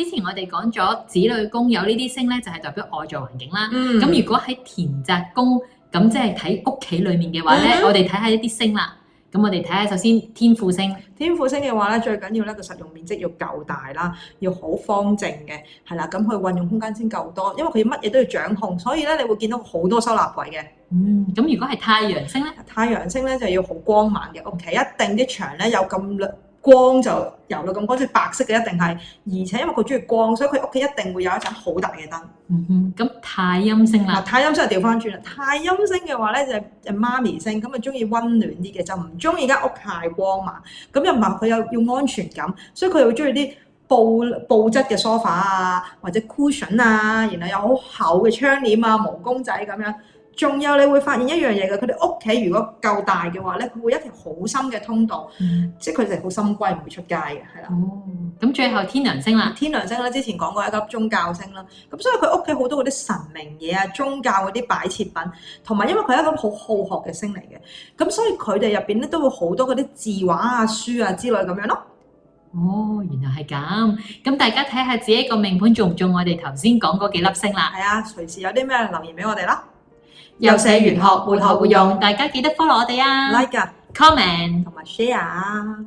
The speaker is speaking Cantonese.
之前我哋講咗子女宮有呢啲星咧，就係代表外在環境啦。嗯咁如果喺田宅宮，咁即係睇屋企裡面嘅話咧，我哋睇下一啲星啦。咁我哋睇下首先天賦星。天賦星嘅話咧，最緊要咧個實用面積要夠大啦，要好方正嘅，係啦，咁佢運用空間先夠多，因為佢乜嘢都要掌控，所以咧你會見到好多收納櫃嘅。咁如果係太陽星咧？太陽星咧就要好光猛嘅屋企，一定啲牆咧有咁光就油到咁光，即係白色嘅一定係，而且因為佢中意光，所以佢屋企一定會有一盞好大嘅燈。咁太陰星啦。太陰星就調翻轉啦，太陰星嘅話咧就係媽咪星，咁啊中意溫暖啲嘅，就唔中意間屋太光猛，咁又唔係佢又要安全感，所以佢又會中意啲布質嘅 sofa 啊，或者 cushion 啊，然後有好厚嘅窗簾啊，毛公仔咁樣。仲有你會發現一樣嘢嘅，佢哋屋企如果夠大嘅話咧，佢會一條好深嘅通道，即係佢哋好深閨，唔會出街嘅，係啦。咁最後天梁星啦。天梁星咧，之前講過一粒宗教星啦，咁所以佢屋企好多嗰啲神明嘢啊、宗教嗰啲擺設品，同埋因為佢係一粒好好學嘅星嚟嘅，咁所以佢哋入邊咧都會好多嗰啲字畫啊、書啊之類咁樣咯。原來係咁。咁大家睇下自己個命盤中唔中我哋頭先講嗰幾粒星啦。係啊，隨時有啲咩留言俾我哋啦。有寫玄學，活學活用，大家記得 follow 我哋啊 ，like 啊 ，comment 同埋 share 啊。